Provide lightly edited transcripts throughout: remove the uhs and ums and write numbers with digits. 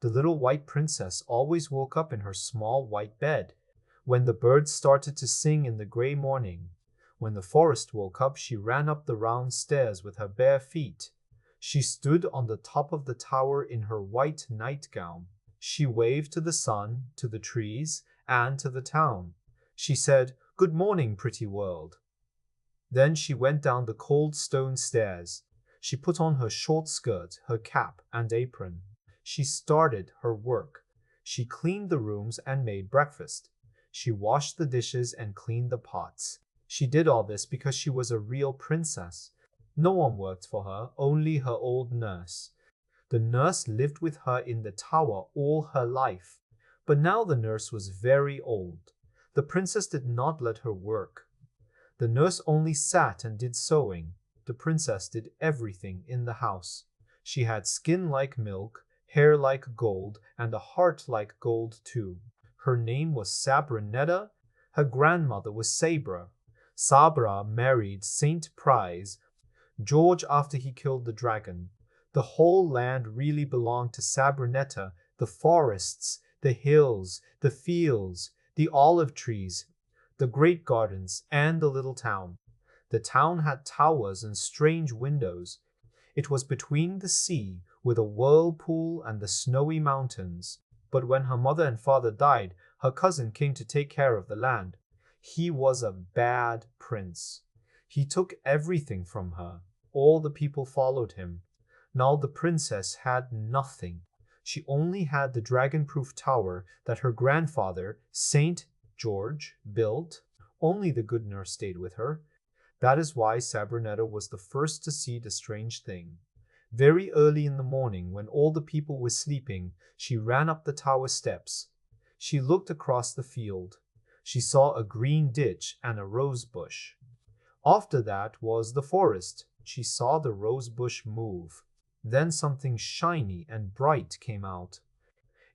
The little white princess always woke up in her small white bed when the birds started to sing in the gray morning. When the forest woke up, she ran up the round stairs with her bare feet. She stood on the top of the tower in her white nightgown. She waved to the sun, to the trees, and to the town. She said, "Good morning, pretty world." Then she went down the cold stone stairs. She put on her short skirt, her cap, and apron. She started her work. She cleaned the rooms and made breakfast. She washed the dishes and cleaned the pots. She did all this because she was a real princess. No one worked for her, only her old nurse. The nurse lived with her in the tower all her life. But now the nurse was very old. The princess did not let her work. The nurse only sat and did sewing. The princess did everything in the house. She had skin like milk, hair like gold, and a heart like gold too. Her name was Sabrinetta. Her grandmother was Sabra. Sabra married Saint Prize, George, after he killed the dragon. The whole land really belonged to Sabrinetta. The forests, the hills, the fields, the olive trees, the great gardens, and the little town. The town had towers and strange windows. It was between the sea, with a whirlpool, and the snowy mountains. But when her mother and father died, her cousin came to take care of the land. He was a bad prince. He took everything from her. All the people followed him. Now the princess had nothing. She only had the dragon-proof tower that her grandfather, Saint George, built. Only the good nurse stayed with her. That is why Sabrinetta was the first to see the strange thing. Very early in the morning, when all the people were sleeping, she ran up the tower steps. She looked across the field. She saw a green ditch and a rose bush. After that was the forest. She saw the rose bush move. Then something shiny and bright came out.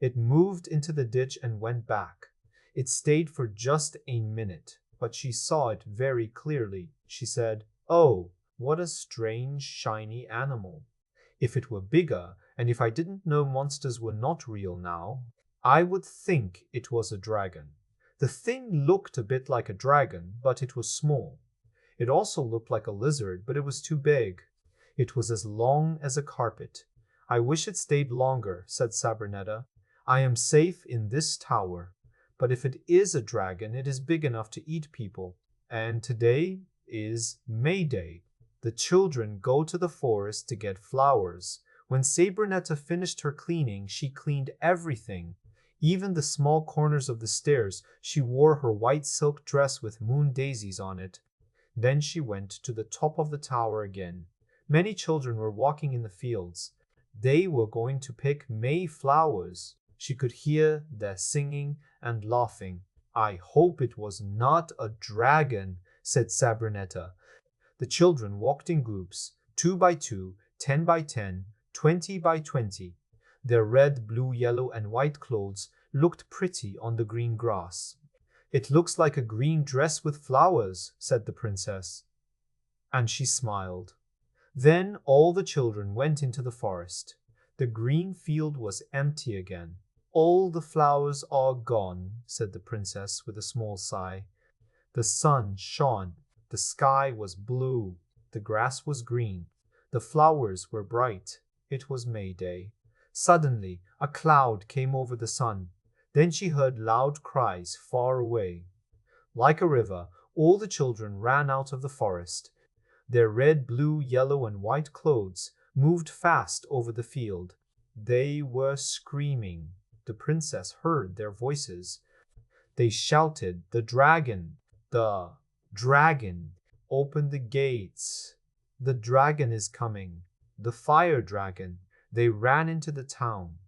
It moved into the ditch and went back. It stayed for just a minute, but she saw it very clearly. She said, "Oh, what a strange, shiny animal. If it were bigger, and if I didn't know monsters were not real now, I would think it was a dragon." The thing looked a bit like a dragon, but it was small. It also looked like a lizard, but it was too big. It was as long as a carpet. "I wish it stayed longer," said Sabrinetta. "I am safe in this tower. But if it is a dragon, it is big enough to eat people. And today is May Day. The children go to the forest to get flowers. When Sabrinetta finished her cleaning, she cleaned everything. Even the small corners of the stairs. She wore her white silk dress with moon daisies on it. Then she went to the top of the tower again. Many children were walking in the fields. They were going to pick May flowers. She could hear their singing and laughing. "I hope it was not a dragon," said Sabrinetta. The children walked in groups, 2 by 2, 10 by 10, 20 by 20. Their red, blue, yellow, and white clothes looked pretty on the green grass. "It looks like a green dress with flowers," said the princess. And she smiled. Then all the children went into the forest. The green field was empty again. "All the flowers are gone," said the princess with a small sigh. The sun shone. The sky was blue. The grass was green. The flowers were bright. It was May Day. Suddenly, a cloud came over the sun. Then she heard loud cries far away. Like a river, all the children ran out of the forest. Their red, blue, yellow, and white clothes moved fast over the field. They were screaming. The princess heard their voices. They shouted, "The dragon! The dragon! Open the gates! The dragon is coming! The fire dragon!" They ran into the town.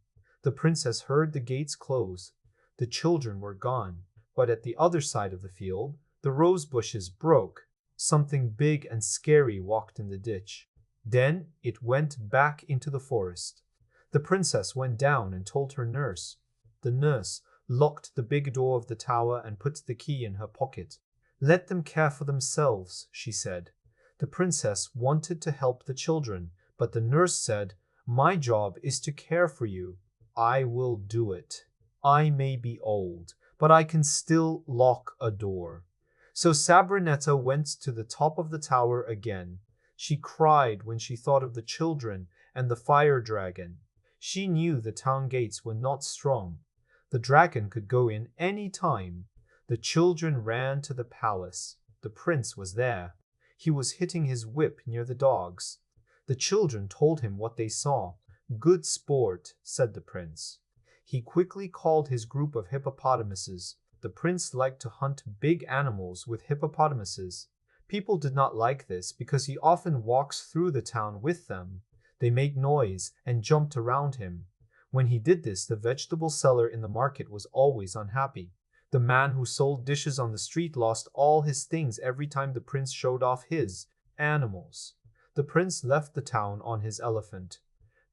The princess heard the gates close. The children were gone, but at the other side of the field, the rose bushes broke. Something big and scary walked in the ditch. Then it went back into the forest. The princess went down and told her nurse. The nurse locked the big door of the tower and put the key in her pocket. "Let them care for themselves," she said. The princess wanted to help the children, but the nurse said, "My job is to care for you. I will do it. I may be old, but I can still lock a door." So Sabrinetta went to the top of the tower again. She cried when she thought of the children and the fire dragon. She knew the town gates were not strong. The dragon could go in any time. The children ran to the palace. The prince was there. He was hitting his whip near the dogs. The children told him what they saw. "Good sport," said the prince. He quickly called his group of hippopotamuses. The prince liked to hunt big animals with hippopotamuses. People did not like this because he often walks through the town with them. They made noise and jumped around him. When he did this, the vegetable seller in the market was always unhappy. The man who sold dishes on the street lost all his things every time the prince showed off his animals. The prince left the town on his elephant.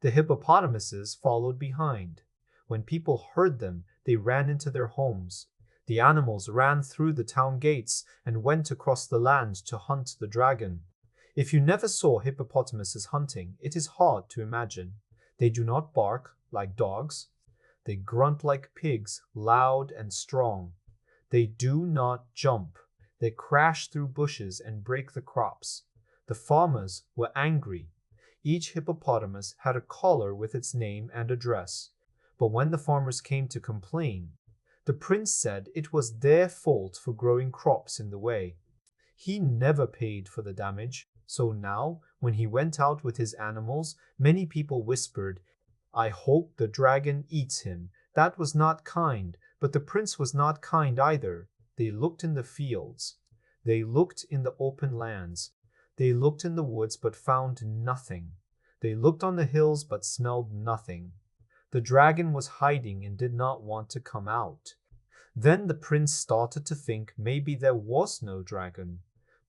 The hippopotamuses followed behind. When people heard them, they ran into their homes. The animals ran through the town gates and went across the land to hunt the dragon. If you never saw hippopotamuses hunting, it is hard to imagine. They do not bark like dogs. They grunt like pigs, loud and strong. They do not jump. They crash through bushes and break the crops. The farmers were angry. Each hippopotamus had a collar with its name and address. But when the farmers came to complain, the prince said it was their fault for growing crops in the way. He never paid for the damage, so now, when he went out with his animals, many people whispered, "I hope the dragon eats him." That was not kind, but the prince was not kind either. They looked in the fields. They looked in the open lands. They looked in the woods but found nothing. They looked on the hills but smelled nothing. The dragon was hiding and did not want to come out. Then the prince started to think maybe there was no dragon.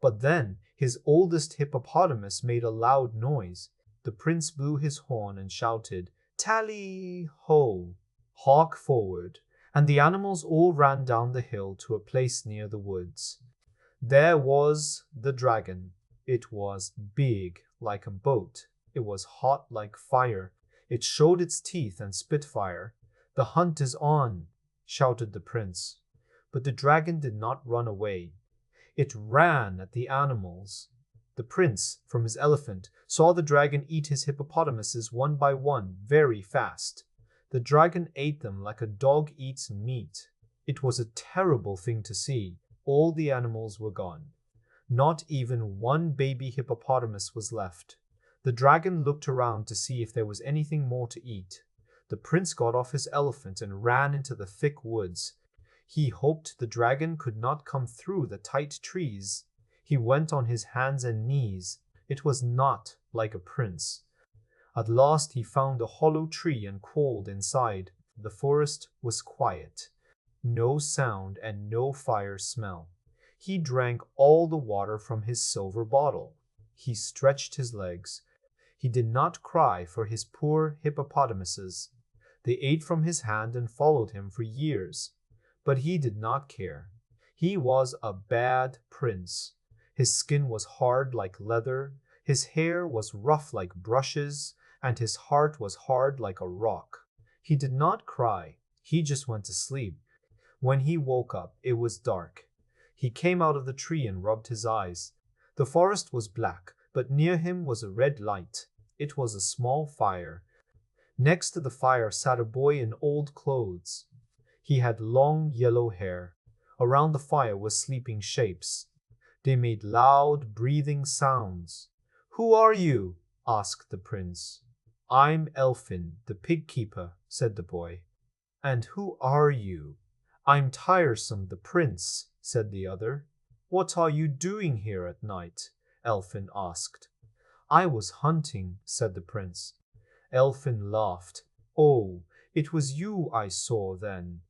But then his oldest hippopotamus made a loud noise. The prince blew his horn and shouted, "Tally-ho! Hark forward!" And the animals all ran down the hill to a place near the woods. There was the dragon. It was big like a boat. It was hot like fire. It showed its teeth and spit fire. "The hunt is on!" shouted the prince. But the dragon did not run away. It ran at the animals. The prince, from his elephant, saw the dragon eat his hippopotamuses one by one very fast. The dragon ate them like a dog eats meat. It was a terrible thing to see. All the animals were gone. Not even one baby hippopotamus was left. The dragon looked around to see if there was anything more to eat. The prince got off his elephant and ran into the thick woods. He hoped the dragon could not come through the tight trees. He went on his hands and knees. It was not like a prince. At last he found a hollow tree and crawled inside. The forest was quiet. No sound and no fire smell. He drank all the water from his silver bottle. He stretched his legs. He did not cry for his poor hippopotamuses. They ate from his hand and followed him for years. But he did not care. He was a bad prince. His skin was hard like leather, his hair was rough like brushes, and his heart was hard like a rock. He did not cry. He just went to sleep. When he woke up, it was dark. He came out of the tree and rubbed his eyes. The forest was black, but near him was a red light. It was a small fire. Next to the fire sat a boy in old clothes. He had long yellow hair. Around the fire were sleeping shapes. They made loud, breathing sounds. "Who are you?" asked the prince. "I'm Elfin, the pig keeper," said the boy. "And who are you?" "I'm Tiresome, the prince," said the other. "What are you doing here at night?" Elfin asked. "I was hunting," said the prince. Elfin laughed. "Oh, it was you I saw then.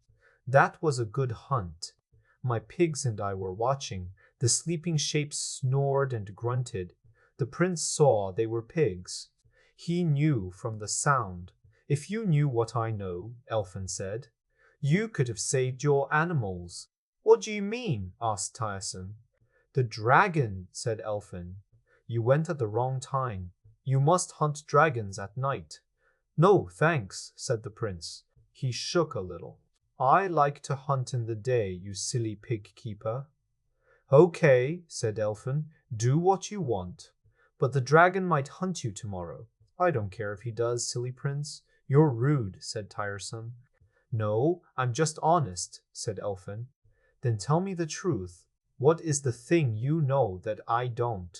That was a good hunt. My pigs and I were watching. The sleeping shapes snored and grunted. The prince saw they were pigs. He knew from the sound. If you knew what I know," Elfin said, "you could have saved your animals." "What do you mean?" asked Tiresome. "The dragon," said Elfin. "You went at the wrong time. You must hunt dragons at night." No, thanks, said the prince. He shook a little. I like to hunt in the day, you silly pig keeper. Okay, said Elfin, do what you want. But the dragon might hunt you tomorrow. I don't care if he does, silly prince. You're rude, said Tiresome. No, I'm just honest, said Elfin. Then tell me the truth. What is the thing you know that I don't?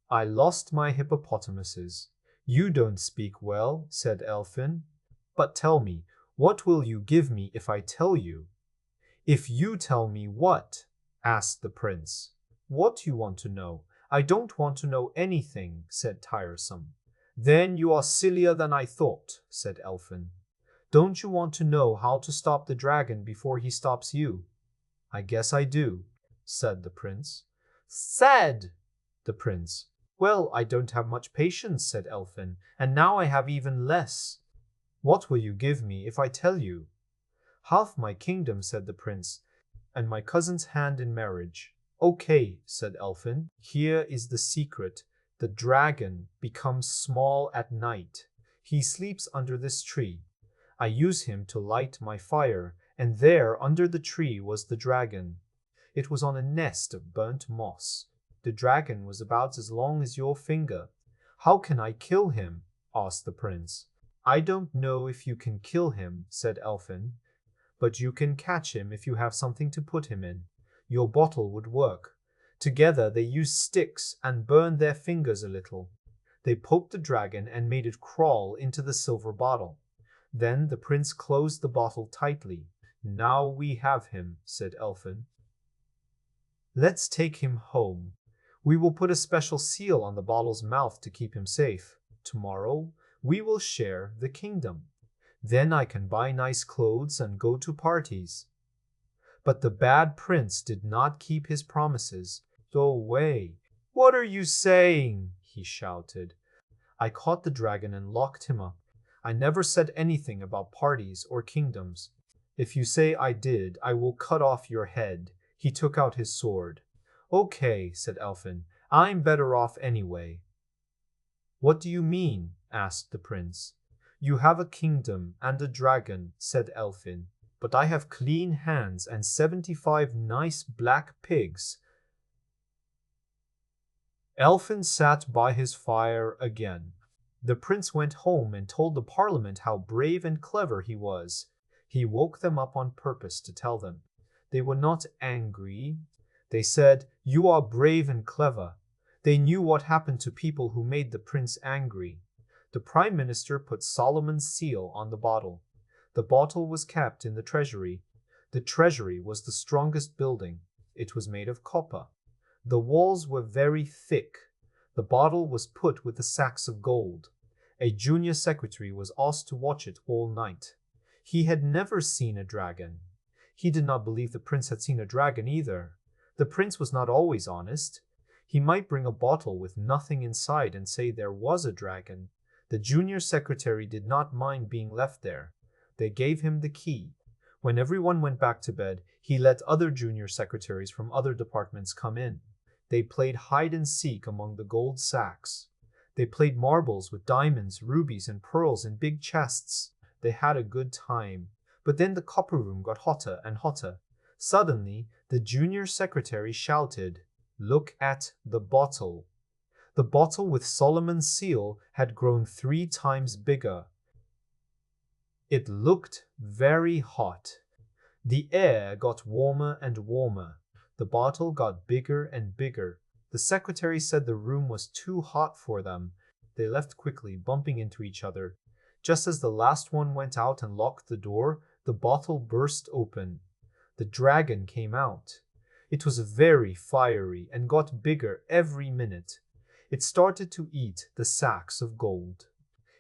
I lost my hippopotamuses. You don't speak well, said Elfin. But tell me, what will you give me if I tell you? If you tell me what? Asked the prince. What do you want to know? I don't want to know anything, said Tiresome. Then you are sillier than I thought, said Elfin. Don't you want to know how to stop the dragon before he stops you? I guess I do, said the prince. Said the prince. Well, I don't have much patience, said Elfin, and now I have even less. What will you give me if I tell you? Half my kingdom, said the prince, and my cousin's hand in marriage. Okay, said Elfin. Here is the secret. The dragon becomes small at night. He sleeps under this tree. I use him to light my fire, and there under the tree was the dragon. It was on a nest of burnt moss. The dragon was about as long as your finger. How can I kill him? Asked the prince. I don't know if you can kill him, said Elfin, but you can catch him if you have something to put him in. Your bottle would work. Together they used sticks and burned their fingers a little. They poked the dragon and made it crawl into the silver bottle. Then the prince closed the bottle tightly. Now we have him, said Elfin. Let's take him home. We will put a special seal on the bottle's mouth to keep him safe. Tomorrow we will share the kingdom. Then I can buy nice clothes and go to parties. But the bad prince did not keep his promises. Go away. What are you saying? He shouted. I caught the dragon and locked him up. I never said anything about parties or kingdoms. If you say I did, I will cut off your head. He took out his sword. Okay, said Elfin. I'm better off anyway. What do you mean? Asked the prince. You have a kingdom and a dragon, said Elfin, but I have clean hands and 75 nice black pigs. Elfin sat by his fire again. The prince went home and told the parliament how brave and clever he was. He woke them up on purpose to tell them. They were not angry. They said, "You are brave and clever." They knew what happened to people who made the prince angry. The prime minister put Solomon's seal on the bottle. The bottle was kept in the treasury. The treasury was the strongest building. It was made of copper. The walls were very thick. The bottle was put with the sacks of gold. A junior secretary was asked to watch it all night. He had never seen a dragon. He did not believe the prince had seen a dragon either. The prince was not always honest. He might bring a bottle with nothing inside and say there was a dragon. The junior secretary did not mind being left there. They gave him the key. When everyone went back to bed, he let other junior secretaries from other departments come in. They played hide and seek among the gold sacks. They played marbles with diamonds, rubies, and pearls in big chests. They had a good time. But then the copper room got hotter and hotter. Suddenly, the junior secretary shouted, "Look at the bottle." The bottle with Solomon's seal had grown 3 times bigger. It looked very hot. The air got warmer and warmer. The bottle got bigger and bigger. The secretary said the room was too hot for them. They left quickly, bumping into each other. Just as the last one went out and locked the door, the bottle burst open. The dragon came out. It was very fiery and got bigger every minute. It started to eat the sacks of gold.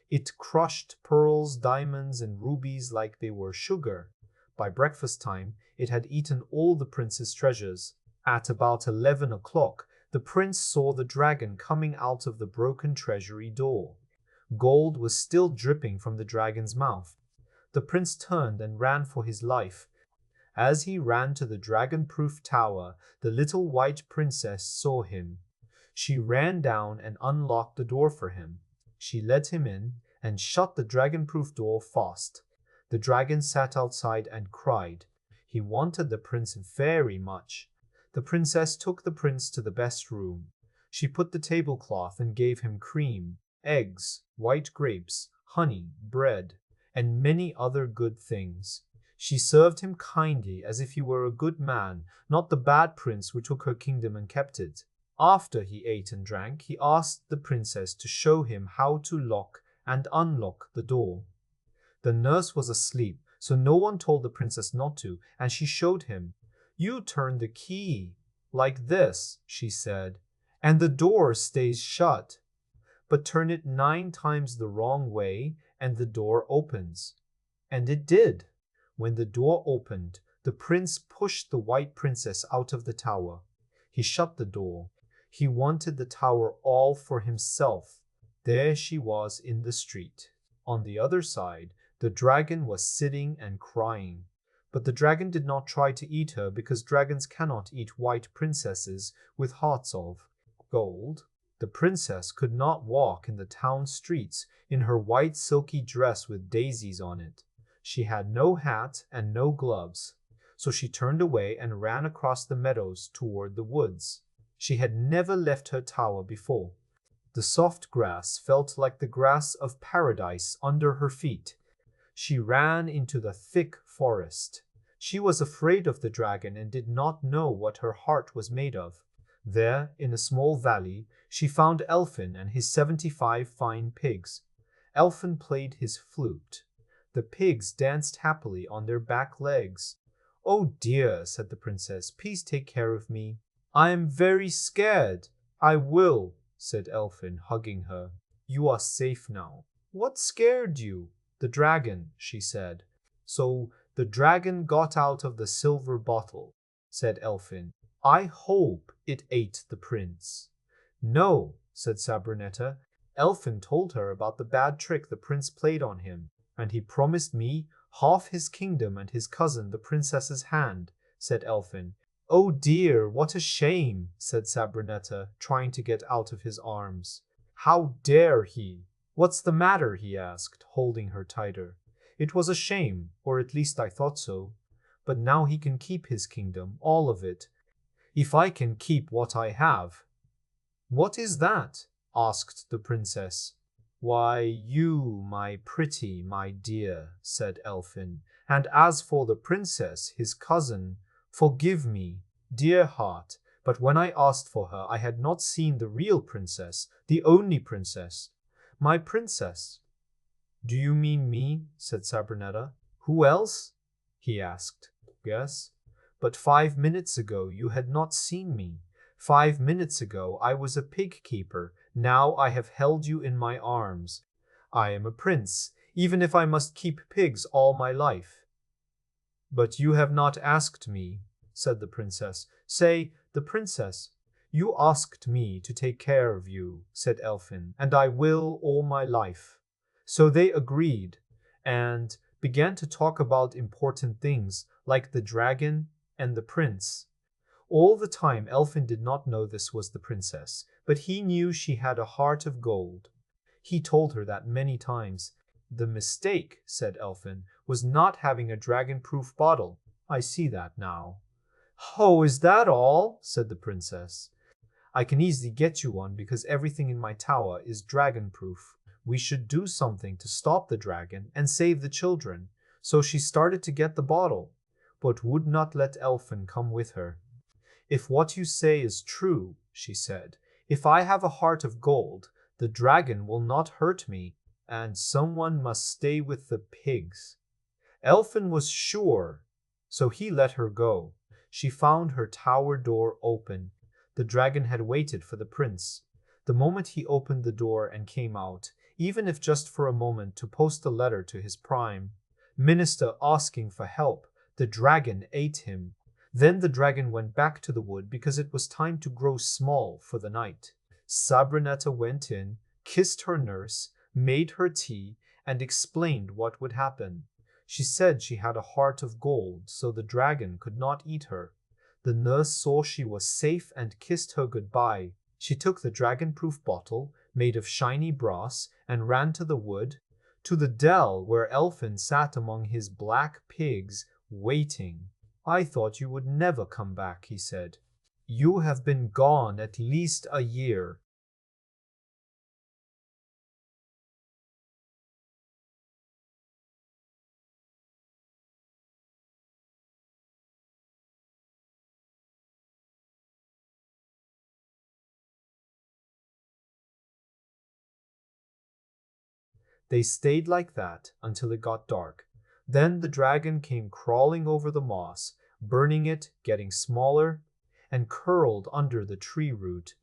It crushed pearls, diamonds, and rubies like they were sugar. By breakfast time, it had eaten all the prince's treasures. At about 11 o'clock, the prince saw the dragon coming out of the broken treasury door. Gold was still dripping from the dragon's mouth. The prince turned and ran for his life. As he ran to the dragon-proof tower, the little white princess saw him. She ran down and unlocked the door for him. She let him in, and shut the dragon-proof door fast. The dragon sat outside and cried. He wanted the prince very much. The princess took the prince to the best room. She put the tablecloth and gave him cream, eggs, white grapes, honey, bread, and many other good things. She served him kindly as if he were a good man, not the bad prince who took her kingdom and kept it. After he ate and drank, he asked the princess to show him how to lock and unlock the door. The nurse was asleep, so no one told the princess not to, and she showed him. "You turn the key like this," she said, "and the door stays shut. But turn it 9 times the wrong way, and the door opens." And it did. When the door opened, the prince pushed the white princess out of the tower. He shut the door. He wanted the tower all for himself. There she was in the street. On the other side, the dragon was sitting and crying. But the dragon did not try to eat her because dragons cannot eat white princesses with hearts of gold. The princess could not walk in the town streets in her white silky dress with daisies on it. She had no hat and no gloves, so she turned away and ran across the meadows toward the woods. She had never left her tower before. The soft grass felt like the grass of paradise under her feet. She ran into the thick forest. She was afraid of the dragon and did not know what her heart was made of. There, in a small valley, she found Elfin and his 75 fine pigs. Elfin played his flute. The pigs danced happily on their back legs. "Oh dear," said the princess, "please take care of me. I am very scared." "I will," said Elfin, hugging her. "You are safe now." "What scared you?" "The dragon," she said. "So the dragon got out of the silver bottle," said Elfin. "I hope it ate the prince." "No," said Sabrinetta. "Elfin told her about the bad trick the prince played on him, and he promised me half his kingdom and his cousin the princess's hand," said Elfin. "Oh dear, what a shame," said Sabrinetta, trying to get out of his arms. "How dare he?" "What's the matter?" he asked, holding her tighter. "It was a shame, or at least I thought so. But now he can keep his kingdom, all of it, if I can keep what I have." "What is that?" asked the princess. "Why, you, my pretty, my dear," said Elfin. "And as for the princess, his cousin, forgive me, dear heart, but when I asked for her, I had not seen the real princess, the only princess. My princess." "Do you mean me?" said Sabrinetta. "Who else?" he asked. "Yes, but 5 minutes ago you had not seen me. 5 minutes ago I was a pig keeper. Now I have held you in my arms. I am a prince, even if I must keep pigs all my life." "But you have not asked me," said the princess. "Say, the princess." "You asked me to take care of you," said Elfin, "and I will all my life." So they agreed, and began to talk about important things, like the dragon and the prince. All the time Elfin did not know this was the princess, but he knew she had a heart of gold. He told her that many times. "The mistake," said Elfin, "was not having a dragon-proof bottle. I see that now." "Oh, is that all?" said the princess. "I can easily get you one because everything in my tower is dragon-proof. We should do something to stop the dragon and save the children." So she started to get the bottle, but would not let Elfin come with her. "If what you say is true," she said, "if I have a heart of gold, the dragon will not hurt me, and someone must stay with the pigs." Elfin was sure, so he let her go. She found her tower door open. The dragon had waited for the prince. The moment he opened the door and came out, even if just for a moment to post a letter to his prime minister asking for help, the dragon ate him. Then the dragon went back to the wood because it was time to grow small for the night. Sabrinetta went in, kissed her nurse, made her tea, and explained what would happen. She said she had a heart of gold, so the dragon could not eat her. The nurse saw she was safe and kissed her goodbye. She took the dragon-proof bottle, made of shiny brass, and ran to the wood. to the dell where Elfin sat among his black pigs, waiting. I thought you would never come back, he said. You have been gone at least a year. They stayed like that until it got dark. Then the dragon came crawling over the moss, burning it, getting smaller, and curled under the tree root.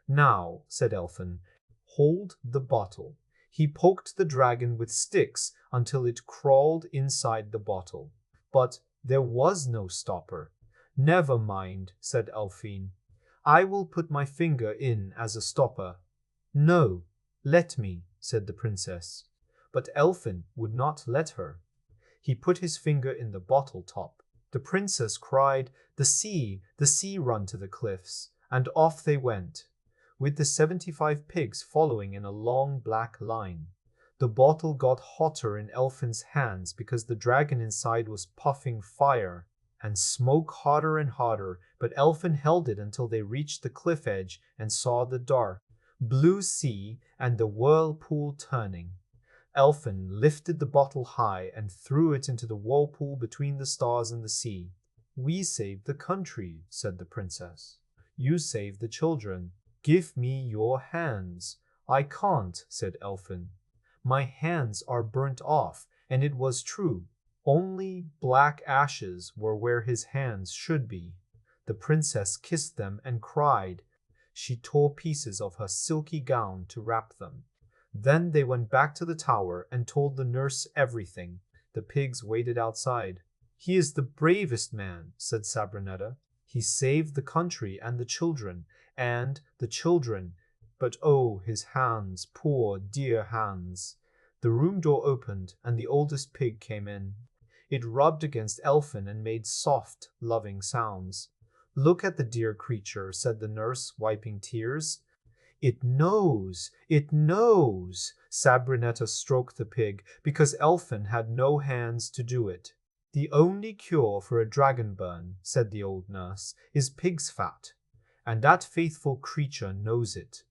Now, said Elfin, hold the bottle. He poked the dragon with sticks until it crawled inside the bottle. But there was no stopper. Never mind, said Elfin. I will put my finger in as a stopper. No, let me, said the princess. But Elfin would not let her. He put his finger in the bottle top. The princess cried, the sea, run to the cliffs, and off they went, with the 75 pigs following in a long black line. The bottle got hotter in Elfin's hands because the dragon inside was puffing fire and smoke harder and harder, but Elfin held it until they reached the cliff edge and saw the dark blue sea and the whirlpool turning. Elfin lifted the bottle high and threw it into the whirlpool between the stars and the sea. We saved the country, said the princess. You saved the children. Give me your hands. I can't, said Elfin. My hands are burnt off, and it was true. Only black ashes were where his hands should be. The princess kissed them and cried. She tore pieces of her silky gown to wrap them. Then they went back to the tower and told the nurse everything. The pigs waited outside. He is the bravest man, said Sabrinetta. He saved the country and the children, but oh, his hands, poor dear hands. The room door opened and the oldest pig came in. It rubbed against Elfin and made soft, loving sounds. Look at the dear creature, said the nurse, wiping tears. It knows, Sabrinetta stroked the pig, because Elfin had no hands to do it. The only cure for a dragon burn, said the old nurse, is pig's fat, and that faithful creature knows it.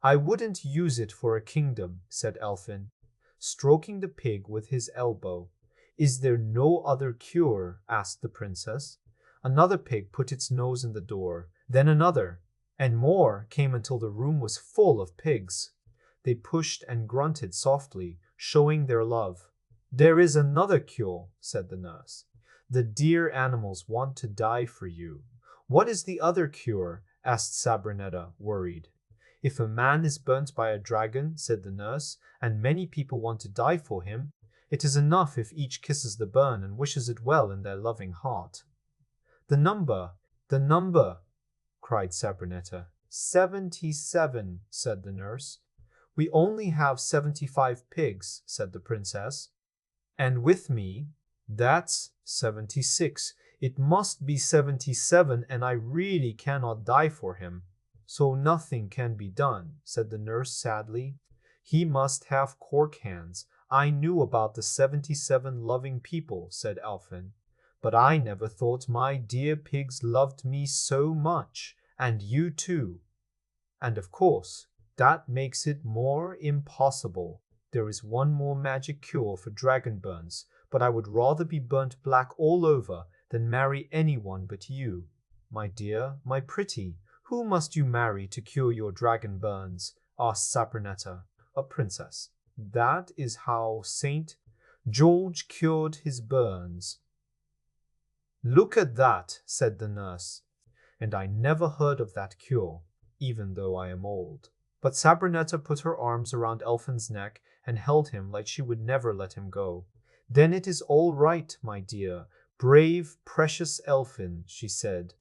I wouldn't use it for a kingdom, said Elfin, stroking the pig with his elbow. Is there no other cure? Asked the princess. Another pig put its nose in the door, then another, and more came until the room was full of pigs. They pushed and grunted softly, showing their love. There is another cure, said the nurse. The dear animals want to die for you. What is the other cure? Asked Sabrinetta, worried. If a man is burnt by a dragon, said the nurse, and many people want to die for him, it is enough if each kisses the burn and wishes it well in their loving heart. The number, cried Sabrinetta. 77, said the nurse. We only have 75 pigs, said the princess. And with me, that's 76. It must be 77, and I really cannot die for him. So nothing can be done, said the nurse sadly. He must have cork hands. I knew about the 77 loving people, said Elfin. But I never thought my dear pigs loved me so much, and you too. And of course, that makes it more impossible. There is one more magic cure for dragon burns, but I would rather be burnt black all over than marry anyone but you. My dear, my pretty, who must you marry to cure your dragon burns? Asked Sabrinetta, a princess. That is how St. George cured his burns. Look at that, said the nurse. And I never heard of that cure, even though I am old. But Sabrinetta put her arms around Elfin's neck and held him like she would never let him go. Then it is all right, my dear, brave, precious Elfin, she said.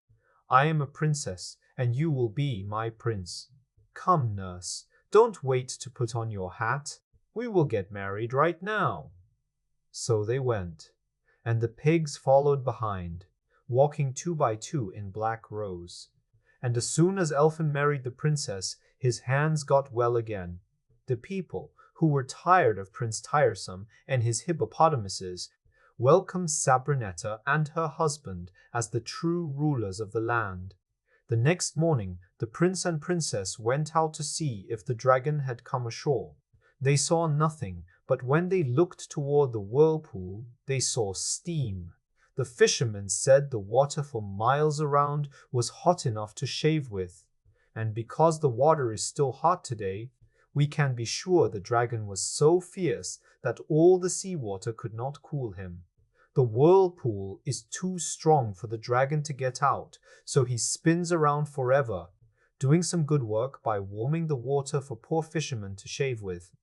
I am a princess, and you will be my prince. Come, nurse, don't wait to put on your hat. We will get married right now. So they went, and the pigs followed behind, walking 2 by 2 in black rows. And as soon as Elfin married the princess, his hands got well again. The people, who were tired of Prince Tiresome and his hippopotamuses, welcomed Sabrinetta and her husband as the true rulers of the land. The next morning, the prince and princess went out to see if the dragon had come ashore. They saw nothing, but when they looked toward the whirlpool, they saw steam. The fishermen said the water for miles around was hot enough to shave with. And because the water is still hot today, we can be sure the dragon was so fierce that all the seawater could not cool him. The whirlpool is too strong for the dragon to get out, so he spins around forever, doing some good work by warming the water for poor fishermen to shave with.